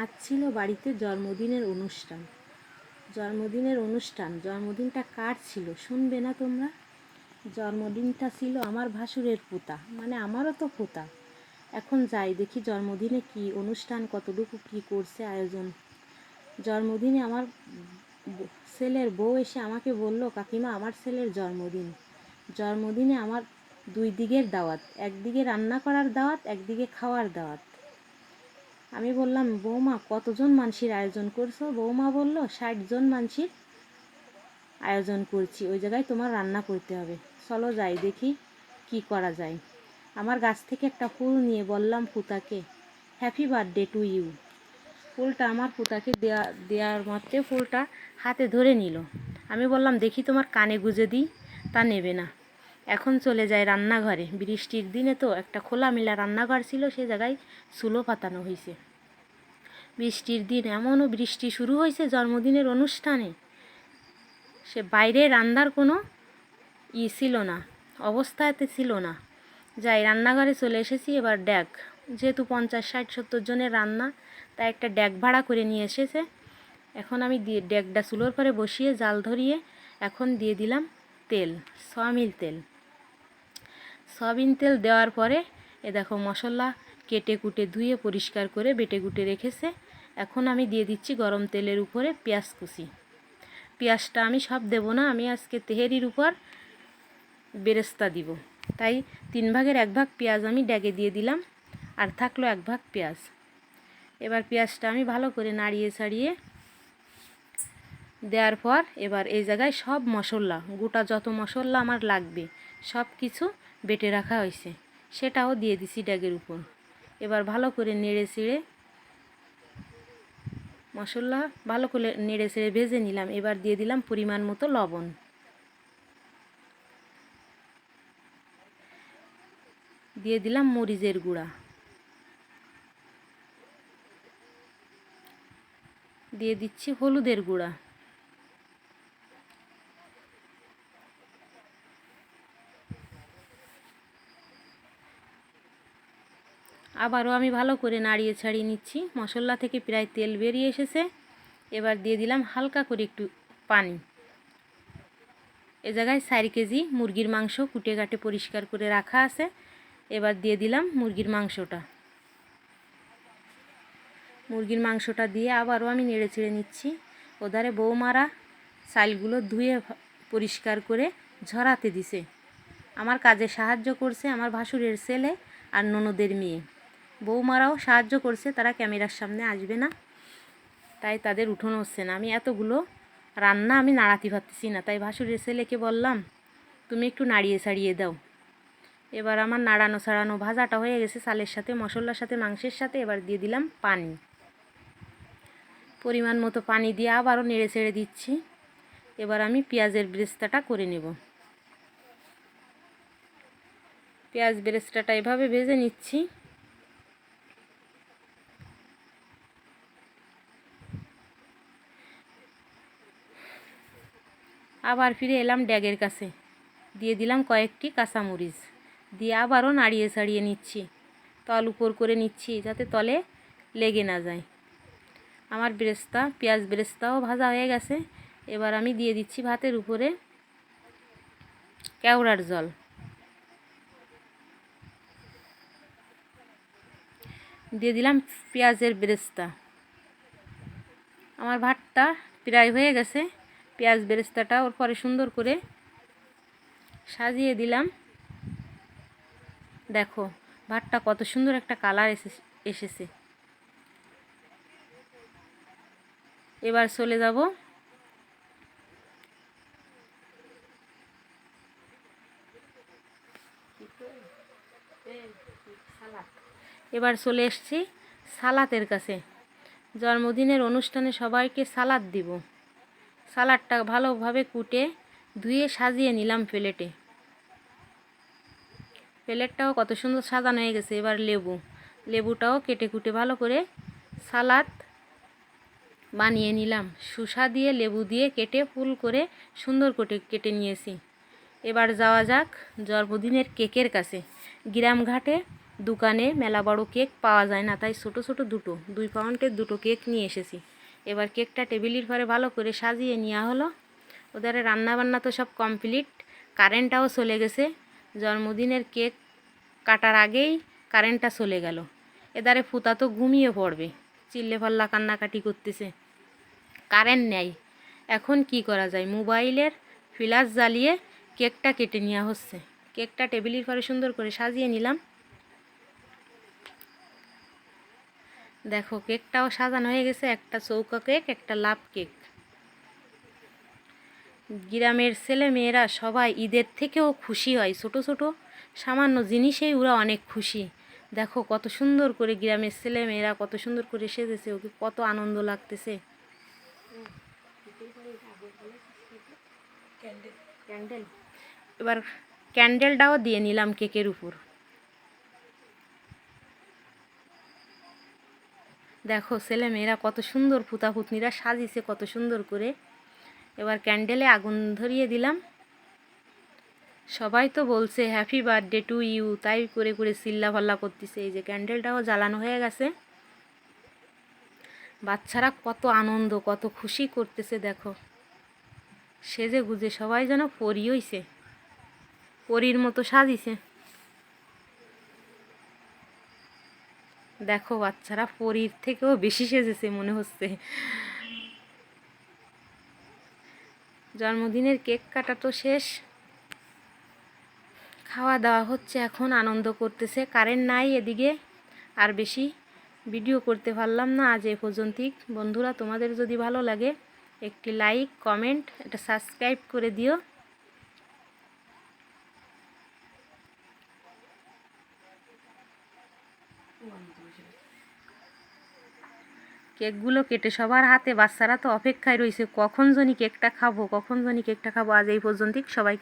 আজ ছিল বাড়িতে জন্মদিনটা কার ছিল শুনবে না তোমরা? জন্মদিনটা ছিল আমার ভাসুরের পোতা, মানে আমারও তো পোতা। এখন যাই দেখি জন্মদিনে কি অনুষ্ঠান, কতটুকু কি করছে আয়োজন। জন্মদিনে আমার ছেলের বউ এসে আমাকে বলল, কাকিমা আমার ছেলের জন্মদিনে আমার দুই দিকের দাওয়াত, একদিকে রান্না করার দাওয়াত, একদিকে খাওয়ার দাওয়াত। আমি বললাম, বৌমা কতজন মানুষের আয়োজন করছো? বৌমা বলল, 60 জন মানুষের আয়োজন করছি, ওই জায়গায় তোমার রান্না করতে হবে। চলো যাই দেখি কি করা যায়। আমার গাছ থেকে একটা ফুল নিয়ে বললাম পুতাকে, হ্যাপি বার্থডে টু ইউ। ফুলটা আমার পুতাকে দেওয়ার মাত্রে ফুলটা হাতে ধরে নিল। আমি বললাম, দেখি তোমার কানে গুজে দিই। তা নেবে না। এখন চলে যায় রান্নাঘরে। বৃষ্টির দিনে তো একটা খোলামেলা রান্নাঘর ছিল, সে জায়গায় চুলো পাতানো হয়েছে। বৃষ্টির দিন, এমনও বৃষ্টি শুরু হয়েছে জন্মদিনের অনুষ্ঠানে, সে বাইরে রান্নার কোনো ছিল না, অবস্থাতে ছিল না। যাই রান্নাঘরে চলে এসেছি। এবার ড্যাগ, যেহেতু 50, 60, 70 জনের রান্না, তাই একটা ড্যাগ ভাড়া করে নিয়ে এসেছে। এখন আমি ড্যাগটা চুলোর পরে বসিয়ে জাল ধরিয়ে এখন দিয়ে দিলাম তেল, সয়াবিন তেল দেওয়ার পরে এ দেখো মশলা কেটে কুটে ধুয়ে পরিষ্কার করে বেটে কুটে রেখেছে। এখন আমি দিয়ে দিচ্ছি গরম তেলের উপরে পেঁয়াজ কুচি। পেঁয়াজটা আমি সব দেব না, আমি আজকে তেহেরির উপর বেরেস্তা দিব, তাই 3 ভাগের 1 ভাগ পেঁয়াজ আমি ড্যাগে দিয়ে দিলাম, আর থাকলো 1 ভাগ পেঁয়াজ। এবার পেঁয়াজটা আমি ভালো করে নাড়িয়ে ছাড়িয়ে দেওয়ার পর এবার এই জায়গায় সব মশলা, গোটা যত মশলা আমার লাগবে সব কিছু বেটে রাখা হয়েছে, সেটাও দিয়ে দিছি ড্যাগের উপর। এবার ভালো করে নেড়ে চেড়ে মশলা ভালো করে নেড়ে চেড়ে ভেজে নিলাম। এবার দিয়ে দিলাম পরিমাণ মতো লবণ, দিয়ে দিলাম মরিচের গুঁড়া, দিয়ে দিচ্ছি হলুদের গুঁড়া, আবারও আমি ভালো করে নাড়িয়ে ছাড়িয়ে নিচ্ছি। মশলা থেকে প্রায় তেল বেরিয়ে এসেছে। এবার দিয়ে দিলাম হালকা করে একটু পানি। এ জায়গায় 4 কেজি মুরগির মাংস কুটে কাটে পরিষ্কার করে রাখা আছে। এবার দিয়ে দিলাম মুরগির মাংসটা দিয়ে আবারও আমি নেড়ে চেড়ে নিচ্ছি। ওধারে বৌমারা চালগুলো ধুয়ে পরিষ্কার করে ঝরাতে দিছে। আমার কাজে সাহায্য করছে আমার ভাসুরের ছেলে আর ননদের মেয়ে। বৌমারাও সাহায্য করছে, তারা ক্যামেরার সামনে আসবে না, তাই তাদের উঠোনো হচ্ছে না। আমি এতগুলো রান্না আমি নাড়াতে পারতেছি না, তাই ভাসুরের ছেলেকে বললাম, তুমি একটু নাড়িয়ে ছাড়িয়ে দাও। এবার আমার নাড়ানো ছাড়ানো ভাজাটা হয়ে গেছে চালের সাথে, মশলার সাথে, মাংসের সাথে। এবার দিয়ে দিলাম পানি, পরিমাণ মতো পানি দিয়ে আবারও নেড়ে ছেড়ে দিচ্ছি। এবার আমি পেঁয়াজের বেরেস্তাটা করে নেব। পেঁয়াজ বেরেস্তাটা এভাবে ভেজে নিচ্ছি। আবার ফিরে এলাম ড্যাগের কাছে, দিয়ে দিলাম কয়েকটি কাঁচামরিচ, দিয়ে আবারও নাড়িয়ে ছাড়িয়ে নিচ্ছি, তল উপর করে নিচ্ছি যাতে তলে লেগে না যায়। আমার পেঁয়াজ বেরেস্তাও ভাজা হয়ে গেছে। এবার আমি দিয়ে দিচ্ছি ভাতের উপরে কেওড়ার জল, দিয়ে দিলাম পেঁয়াজের বেরেস্তা। আমার ভাতটা প্রায় হয়ে গেছে। পেঁয়াজ বেরেস্তাটা ওর পরে সুন্দর করে সাজিয়ে দিলাম। দেখো ভাতটা কত সুন্দর একটা কালার এসেছে। এবার চলে যাব এসছি সালাতের কাছে। জন্মদিনের অনুষ্ঠানে সবাইকে সালাদ দিব। সালাদটা ভালোভাবে কুটে ধুয়ে সাজিয়ে নিলাম প্লেটটাও কত সুন্দর সাজানো হয়ে গেছে। এবার লেবুটাও কেটে কুটে ভালো করে সালাদ বানিয়ে নিলাম। শসা দিয়ে লেবু দিয়ে কেটে ফুল করে সুন্দর করে কেটে নিয়েছি। এবার যাওয়া যাক জন্মদিনের কেকের কাছে। গ্রামঘাটে দোকানে মেলা বড় কেক পাওয়া যায় না, তাই ছোট ছোট 2 পাউন্ডের 2 কেক নিয়ে এসেছি। এবার কেকটা টেবিলের পরে ভালো করে সাজিয়ে নেওয়া হলো। ওদের রান্নাবান্না তো সব কমপ্লিট, কারেন্টটাও চলে গেছে। জন্মদিনের কেক কাটার আগেই কারেন্টটা চলে গেল। এদারে ফুতা তো ঘুমিয়ে পড়বে, চিল্লে পাল্লা কান্নাকাটি করতেছে, কারেন্ট নেই। এখন কি করা যায়, মোবাইলের ফ্ল্যাশ জ্বালিয়ে কেকটা কেটে নেওয়া হচ্ছে। কেকটা টেবিলের পরে সুন্দর করে সাজিয়ে নিলাম। দেখো কেকটাও সাজানো হয়ে গেছে, একটা চৌকা কেক, একটা লাভ কেক। গ্রামের ছেলে মেয়েরা সবাই ঈদের থেকেও খুশি হয়, ছোট ছোট সামান্য জিনিসেই ওরা অনেক খুশি। দেখো কত সুন্দর করে গ্রামের ছেলে মেয়েরা কত সুন্দর করে সেজেছে, ওকে কত আনন্দ লাগতেছে। ক্যান্ডেল, এবার ক্যান্ডেলটাও দিয়ে নিলাম কেকের উপর। দেখো ছেলে মেয়েরা কত সুন্দর, পুতনিরা সাজিয়েছে কত সুন্দর করে। এবার ক্যান্ডেলে আগুন ধরিয়ে দিলাম। সবাই তো বলছে হ্যাপি বার্থডে টু ইউ, তাই করে করে চিল্লা ফাল্লা করতেছে। এই যে ক্যান্ডেলটাও জ্বালানো হয়ে গেছে। বাচ্চারা কত আনন্দ কত খুশি করতেছে। দেখো সেজে গুজে সবাই যেন পরি হইছে, পরীর মতো সাজিছে। দেখো বাচ্চারা পরীর থেকেও বেশি সেজেছে মনে হচ্ছে। জন্মদিনের কেক কাটা তো শেষ, খাওয়া দাওয়া হচ্ছে, এখন আনন্দ করতেছে। কারেন্ট নাই এদিকে, আর বেশি ভিডিও করতে পারলাম না। আজ এ পর্যন্তই। বন্ধুরা তোমাদের যদি ভালো লাগে একটি লাইক কমেন্ট এটা সাবস্ক্রাইব করে দিও। কেকগুলো কেটে সবার হাতে, বাচ্চারা তো অপেক্ষায় রয়েছে কখন জানি কেকটা খাবো, কখন জানি কেকটা খাবো। আজ এই পর্যন্তই, সবাই